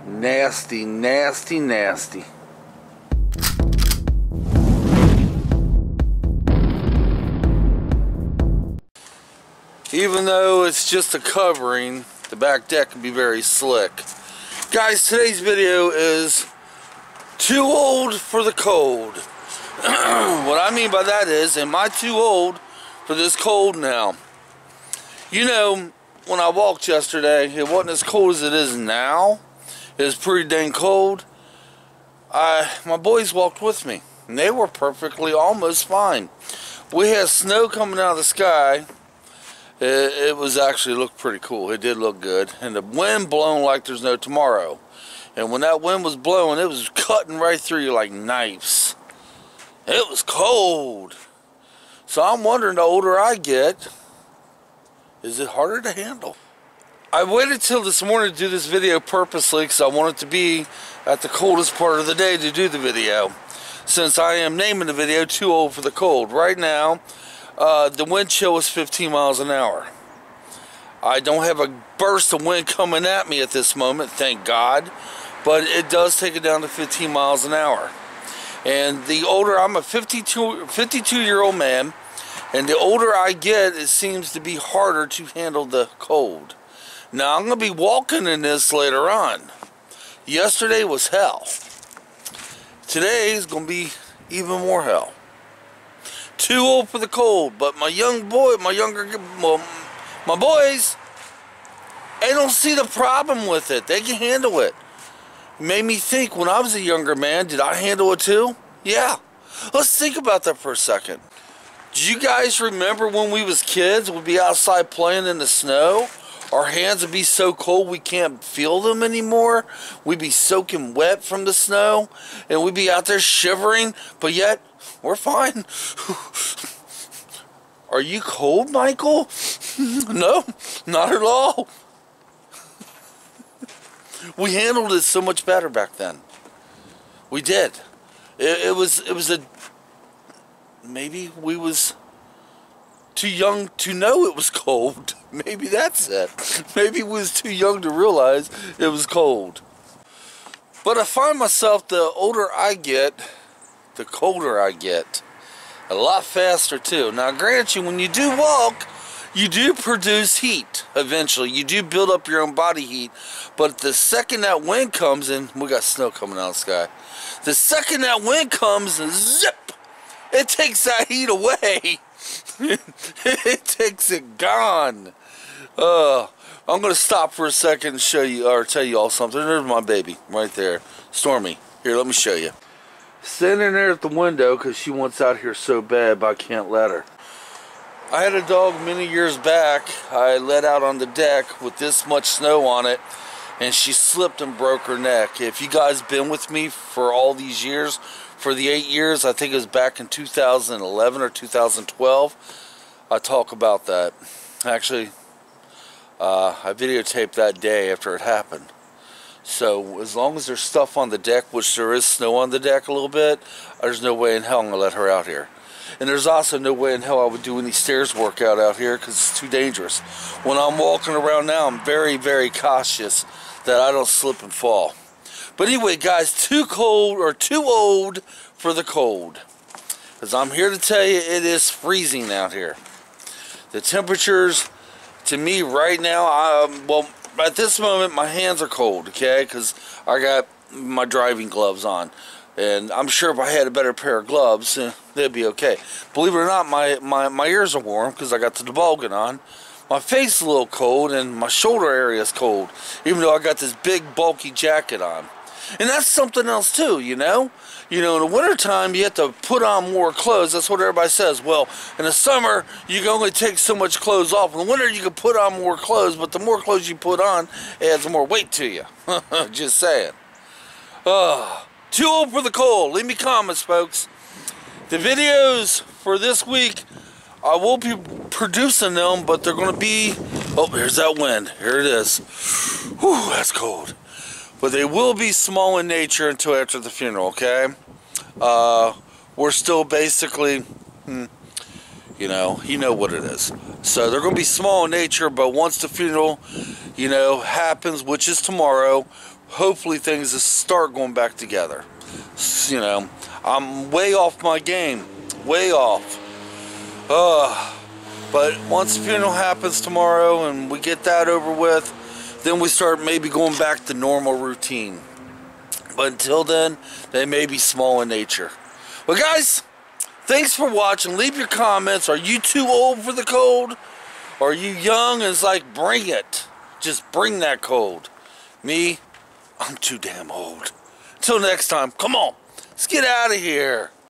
Nasty, nasty, nasty. Even though it's just a covering, the back deck can be very slick. Guys, today's video is too old for the cold. What I mean by that is, am I too old for this cold now? You know, when I walked yesterday, it wasn't as cold as it is now. It was pretty dang cold. My boys walked with me, and they were perfectly almost fine. We had snow coming out of the sky. It was actually looked pretty cool. It did look good. And the wind blowing like there's no tomorrow. And when that wind was blowing, it was cutting right through you like knives. It was cold. So I'm wondering, the older I get, is it harder to handle? I waited till this morning to do this video purposely because I wanted to be at the coldest part of the day to do the video. Since I am naming the video Too Old for the Cold. Right now, the wind chill is 15 miles an hour. I don't have a burst of wind coming at me at this moment, thank God. But it does take it down to 15 miles an hour. And the older, I'm a 52-year-old man, and the older I get, it seems to be harder to handle the cold. Now, I'm going to be walking in this later on. Yesterday was hell. Today is going to be even more hell. Too old for the cold, but my boys, they don't see the problem with it. They can handle it. It made me think, when I was a younger man, did I handle it too? Yeah. Let's think about that for a second. Do you guys remember when we was kids, we'd be outside playing in the snow? Our hands would be so cold we can't feel them anymore. We'd be soaking wet from the snow, and we'd be out there shivering, but yet, we're fine. Are you cold, Michael? No, not at all. We handled it so much better back then. We did. It was maybe we was too young to know it was cold. Maybe that's it. Maybe we was too young to realize it was cold. But I find myself, the older I get, the colder I get. A lot faster too. Now grant you, when you do walk, you do produce heat eventually. You do build up your own body heat. But the second that wind comes in, we got snow coming out of the sky. The second that wind comes, zip, it takes that heat away. It takes it gone. I'm going to stop for a second and show you, or tell you all something. There's my baby right there. Stormy. Here, let me show you. Standing there at the window because she wants out here so bad, but I can't let her. I had a dog many years back. I let out on the deck with this much snow on it, and she slipped and broke her neck. If you guys been with me for all these years, for the 8 years, I think it was back in 2011 or 2012, I talk about that. Actually, I videotaped that day after it happened. So as long as there's stuff on the deck, which there is snow on the deck a little bit, there's no way in hell I'm going to let her out here. And there's also no way in hell I would do any stairs workout out here because it's too dangerous. When I'm walking around now, I'm very, very cautious that I don't slip and fall. But anyway, guys, too cold or too old for the cold. Because I'm here to tell you, it is freezing out here. The temperatures, to me right now, well, at this moment, my hands are cold, okay? Because I got my driving gloves on. And I'm sure if I had a better pair of gloves, they'd be okay. Believe it or not, my ears are warm because I got the toboggan on. My face is a little cold, and my shoulder area is cold, even though I got this big, bulky jacket on. And that's something else, too, you know? You know, in the wintertime, you have to put on more clothes. That's what everybody says. Well, in the summer, you can only take so much clothes off. In the winter, you can put on more clothes, but the more clothes you put on, it adds more weight to you. Just saying. Too old for the cold. Leave me comments, folks. The videos for this week, I will be producing them, but they're going to be... Oh, here's that wind. Here it is. Whew, that's cold. But they will be small in nature until after the funeral, okay? We're still basically, you You know what it is. So they're going to be small in nature, but once the funeral, happens, which is tomorrow, hopefully things just start going back together. I'm way off my game. Way off. But once the funeral happens tomorrow and we get that over with, then we start maybe going back to normal routine. But until then, they may be small in nature. Well, guys, thanks for watching. Leave your comments. Are you too old for the cold? Or are you young and it's like, bring it. Just bring that cold. Me, I'm too damn old. Until next time, come on. Let's get out of here.